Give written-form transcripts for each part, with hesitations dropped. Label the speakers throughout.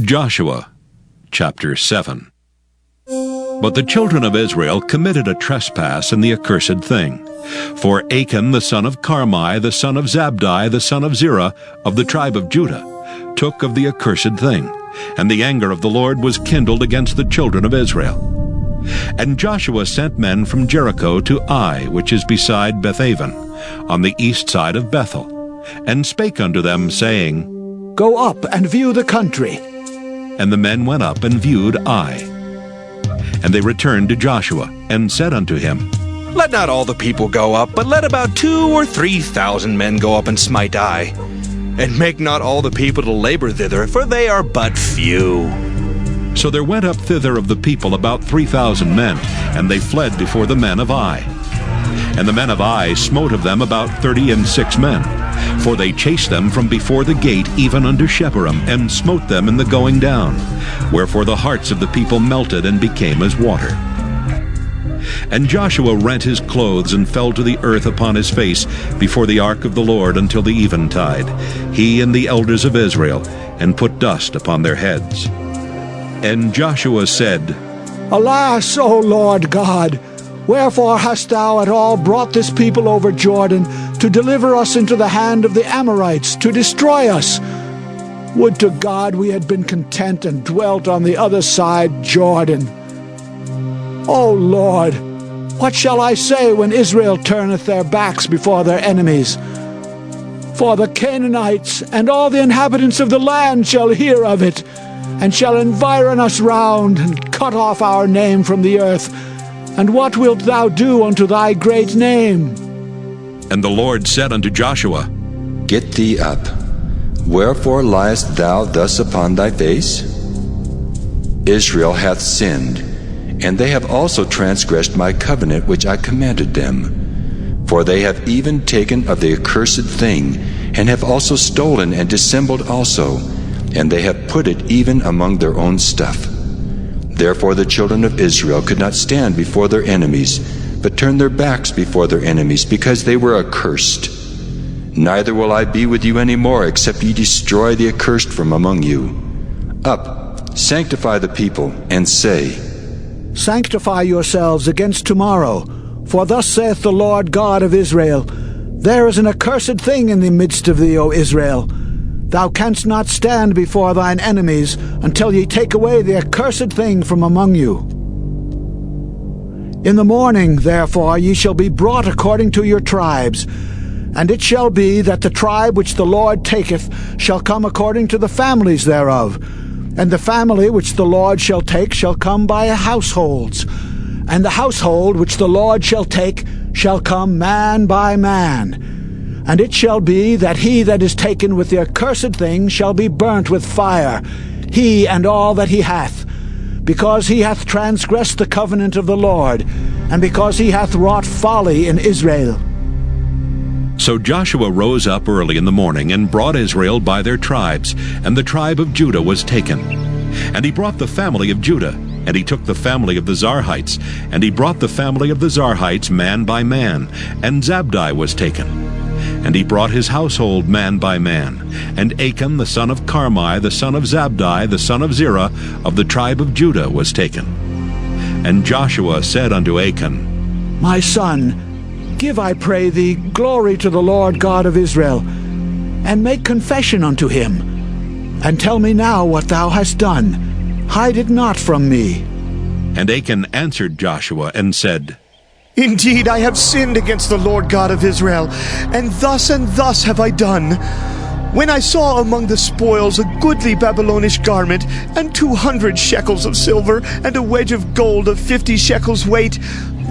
Speaker 1: Joshua chapter 7. But the children of Israel committed a trespass in the accursed thing. For Achan the son of Carmi, the son of Zabdi, the son of Zerah, of the tribe of Judah, took of the accursed thing, and the anger of the Lord was kindled against the children of Israel. And Joshua sent men from Jericho to Ai, which is beside Bethaven, on the east side of Bethel, and spake unto them, saying,
Speaker 2: Go up and view the country.
Speaker 1: And the men went up and viewed Ai. And they returned to Joshua, and said unto him,
Speaker 3: Let not all the people go up, but let about 2,000 or 3,000 men go up and smite Ai. And make not all the people to labor thither, for they are but few.
Speaker 1: So there went up thither of the people about 3,000 men, and they fled before the men of Ai. And the men of Ai smote of them about 36 men, for they chased them from before the gate even unto Shebarim, and smote them in the going down, wherefore the hearts of the people melted and became as water. And Joshua rent his clothes and fell to the earth upon his face before the ark of the Lord until the eventide, he and the elders of Israel, and put dust upon their heads. And Joshua said,
Speaker 2: Alas, O Lord God, wherefore hast thou at all brought this people over Jordan to deliver us into the hand of the Amorites, to destroy us? Would to God we had been content and dwelt on the other side Jordan. O Lord, what shall I say when Israel turneth their backs before their enemies? For the Canaanites and all the inhabitants of the land shall hear of it, and shall environ us round, and cut off our name from the earth. And what wilt thou do unto thy great name?
Speaker 1: And the Lord said unto Joshua,
Speaker 4: Get thee up. Wherefore liest thou thus upon thy face? Israel hath sinned, and they have also transgressed my covenant which I commanded them. For they have even taken of the accursed thing, and have also stolen and dissembled also, and they have put it even among their own stuff. Therefore the children of Israel could not stand before their enemies, but turned their backs before their enemies, because they were accursed. Neither will I be with you any more, except ye destroy the accursed from among you. Up, sanctify the people, and say,
Speaker 2: Sanctify yourselves against tomorrow, for thus saith the Lord God of Israel, There is an accursed thing in the midst of thee, O Israel. Thou canst not stand before thine enemies until ye take away the accursed thing from among you. In the morning, therefore, ye shall be brought according to your tribes. And it shall be that the tribe which the Lord taketh shall come according to the families thereof. And the family which the Lord shall take shall come by households. And the household which the Lord shall take shall come man by man. And it shall be that he that is taken with the accursed thing shall be burnt with fire, he and all that he hath, because he hath transgressed the covenant of the Lord, and because he hath wrought folly in Israel.
Speaker 1: So Joshua rose up early in the morning, and brought Israel by their tribes, and the tribe of Judah was taken. And he brought the family of Judah, and he took the family of the Zarhites, and he brought the family of the Zarhites man by man, and Zabdi was taken. And he brought his household man by man. And Achan the son of Carmi, the son of Zabdi, the son of Zerah, of the tribe of Judah, was taken. And Joshua said unto Achan,
Speaker 2: My son, give, I pray thee, glory to the Lord God of Israel, and make confession unto him. And tell me now what thou hast done. Hide it not from me.
Speaker 1: And Achan answered Joshua, and said,
Speaker 5: Indeed, I have sinned against the Lord God of Israel, and thus have I done. When I saw among the spoils a goodly Babylonish garment, and 200 shekels of silver, and a wedge of gold of 50 shekels weight,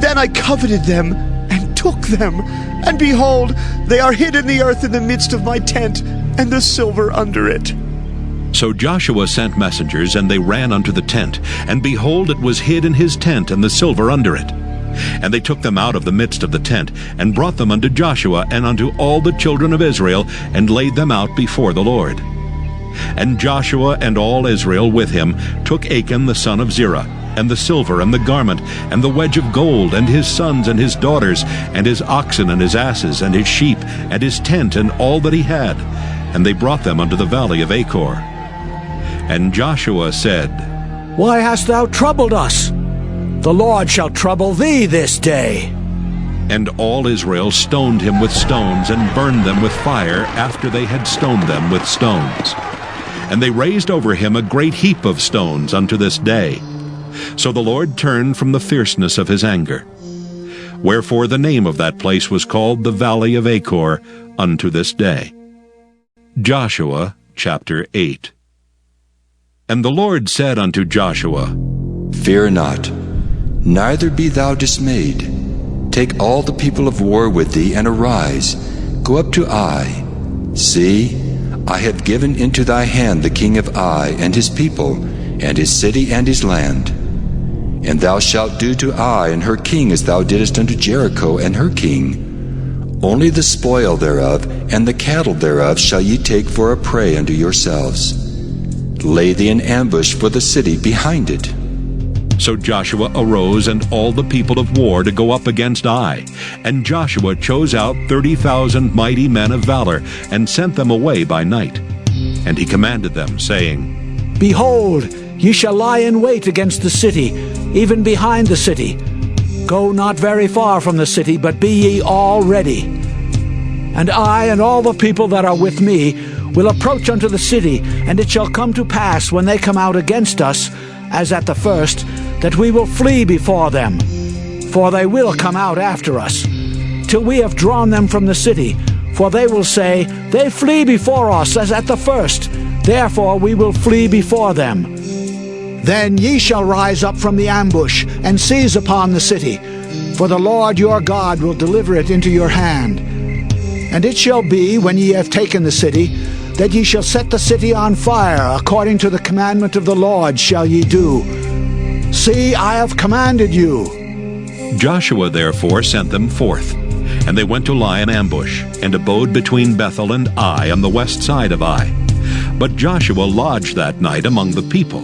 Speaker 5: then I coveted them, and took them. And behold, they are hid in the earth in the midst of my tent, and the silver under it.
Speaker 1: So Joshua sent messengers, and they ran unto the tent, and behold, it was hid in his tent, and the silver under it. And they took them out of the midst of the tent, and brought them unto Joshua and unto all the children of Israel, and laid them out before the Lord. And Joshua and all Israel with him took Achan the son of Zerah, and the silver, and the garment, and the wedge of gold, and his sons and his daughters, and his oxen and his asses, and his sheep, and his tent, and all that he had. And they brought them unto the valley of Achor. And Joshua said,
Speaker 2: Why hast thou troubled us? The Lord shall trouble thee this day.
Speaker 1: And all Israel stoned him with stones and burned them with fire after they had stoned them with stones. And they raised over him a great heap of stones unto this day. So the Lord turned from the fierceness of his anger. Wherefore the name of that place was called the Valley of Achor unto this day. Joshua chapter 8. And the Lord said unto Joshua,
Speaker 4: Fear not, neither be thou dismayed. Take all the people of war with thee, and arise, go up to Ai. See, I have given into thy hand the king of Ai, and his people, and his city, and his land. And thou shalt do to Ai and her king as thou didst unto Jericho and her king. Only the spoil thereof, and the cattle thereof shall ye take for a prey unto yourselves. Lay thee in ambush for the city behind it.
Speaker 1: So Joshua arose and all the people of war to go up against Ai. And Joshua chose out 30,000 mighty men of valor, and sent them away by night. And he commanded them, saying,
Speaker 2: Behold, ye shall lie in wait against the city, even behind the city. Go not very far from the city, but be ye all ready. And I and all the people that are with me will approach unto the city, and it shall come to pass when they come out against us, as at the first, that we will flee before them. For they will come out after us, till we have drawn them from the city. For they will say, They flee before us as at the first, therefore we will flee before them. Then ye shall rise up from the ambush, and seize upon the city, for the Lord your God will deliver it into your hand. And it shall be, when ye have taken the city, that ye shall set the city on fire, according to the commandment of the Lord shall ye do. See, I have commanded you.
Speaker 1: Joshua therefore sent them forth, and they went to lie in ambush, and abode between Bethel and Ai on the west side of Ai. But Joshua lodged that night among the people.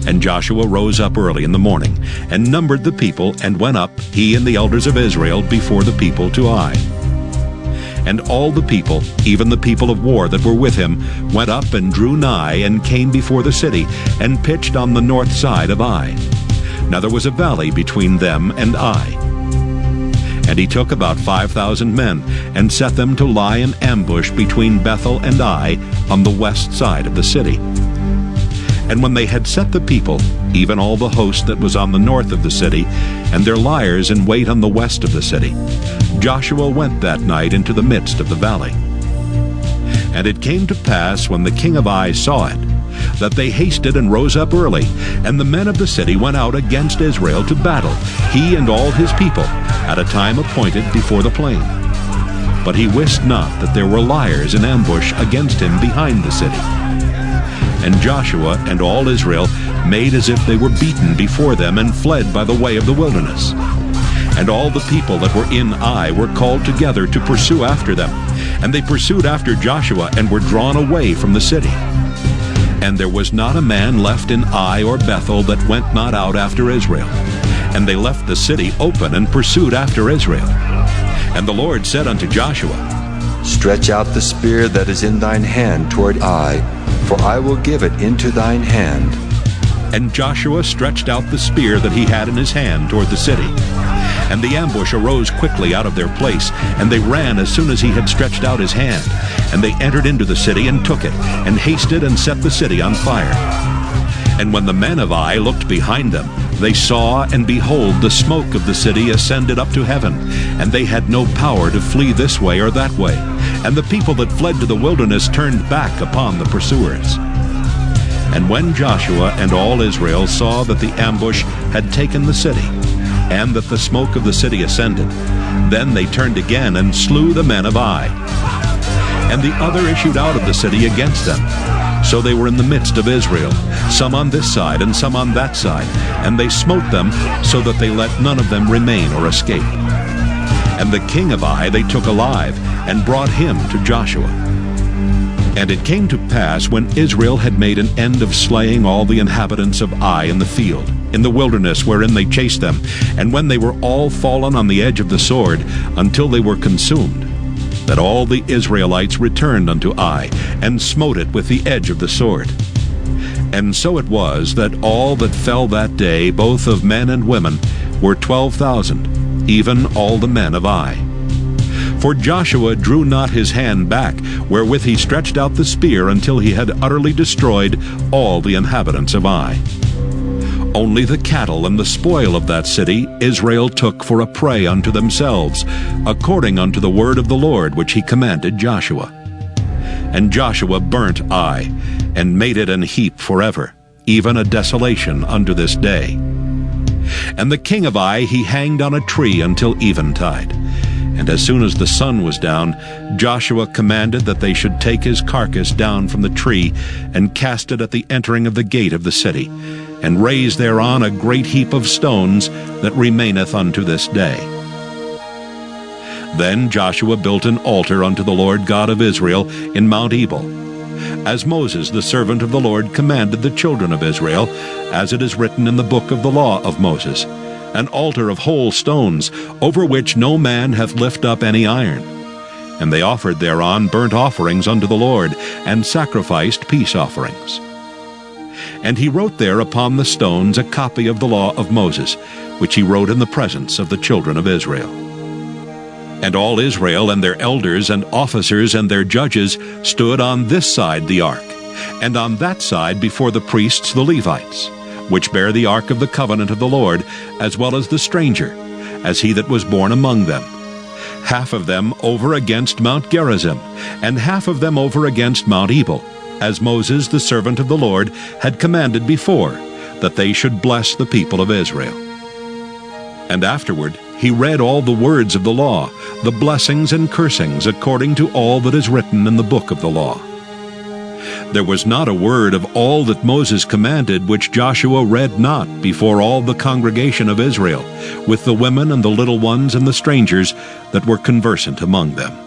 Speaker 1: And Joshua rose up early in the morning, and numbered the people, and went up, he and the elders of Israel, before the people to Ai. And all the people, even the people of war that were with him, went up and drew nigh, and came before the city, and pitched on the north side of Ai. Now there was a valley between them and Ai. And he took about 5,000 men, and set them to lie in ambush between Bethel and Ai on the west side of the city. And when they had set the people, even all the host that was on the north of the city, and their liers in wait on the west of the city, Joshua went that night into the midst of the valley. And it came to pass, when the king of Ai saw it, that they hasted and rose up early, and the men of the city went out against Israel to battle, he and all his people, at a time appointed before the plain. But he wist not that there were liers in ambush against him behind the city. And Joshua and all Israel made as if they were beaten before them, and fled by the way of the wilderness. And all the people that were in Ai were called together to pursue after them. And they pursued after Joshua, and were drawn away from the city. And there was not a man left in Ai or Bethel that went not out after Israel. And they left the city open, and pursued after Israel. And the Lord said unto Joshua,
Speaker 4: Stretch out the spear that is in thine hand toward Ai, for I will give it into thine hand.
Speaker 1: And Joshua stretched out the spear that he had in his hand toward the city. And the ambush arose quickly out of their place, and they ran as soon as he had stretched out his hand. And they entered into the city, and took it, and hasted and set the city on fire. And when the men of Ai looked behind them, they saw, and behold, the smoke of the city ascended up to heaven, and they had no power to flee this way or that way. And the people that fled to the wilderness turned back upon the pursuers. And when Joshua and all Israel saw that the ambush had taken the city, and that the smoke of the city ascended, then they turned again, and slew the men of Ai. And the other issued out of the city against them. So they were in the midst of Israel, some on this side and some on that side, and they smote them, so that they let none of them remain or escape. And the king of Ai they took alive, and brought him to Joshua. And it came to pass, when Israel had made an end of slaying all the inhabitants of Ai in the field, in the wilderness wherein they chased them, and when they were all fallen on the edge of the sword, until they were consumed, that all the Israelites returned unto Ai, and smote it with the edge of the sword. And so it was that all that fell that day, both of men and women, were 12,000, even all the men of Ai. For Joshua drew not his hand back, wherewith he stretched out the spear until he had utterly destroyed all the inhabitants of Ai. Only the cattle and the spoil of that city Israel took for a prey unto themselves, according unto the word of the Lord which he commanded Joshua. And Joshua burnt Ai, and made it an heap forever, even a desolation unto this day. And the king of Ai he hanged on a tree until eventide. And as soon as the sun was down, Joshua commanded that they should take his carcass down from the tree, and cast it at the entering of the gate of the city, and raise thereon a great heap of stones that remaineth unto this day. Then Joshua built an altar unto the Lord God of Israel in Mount Ebal, as Moses the servant of the Lord commanded the children of Israel, as it is written in the book of the law of Moses, an altar of whole stones, over which no man hath lift up any iron. And they offered thereon burnt offerings unto the Lord, and sacrificed peace offerings. And he wrote there upon the stones a copy of the law of Moses, which he wrote in the presence of the children of Israel. And all Israel and their elders and officers and their judges stood on this side the ark, and on that side before the priests the Levites, which bear the ark of the covenant of the Lord, as well as the stranger, as he that was born among them. Half of them over against Mount Gerizim, and half of them over against Mount Ebal, as Moses the servant of the Lord had commanded before, that they should bless the people of Israel. And afterward he read all the words of the law, the blessings and cursings, according to all that is written in the book of the law. There was not a word of all that Moses commanded which Joshua read not before all the congregation of Israel, with the women and the little ones and the strangers that were conversant among them.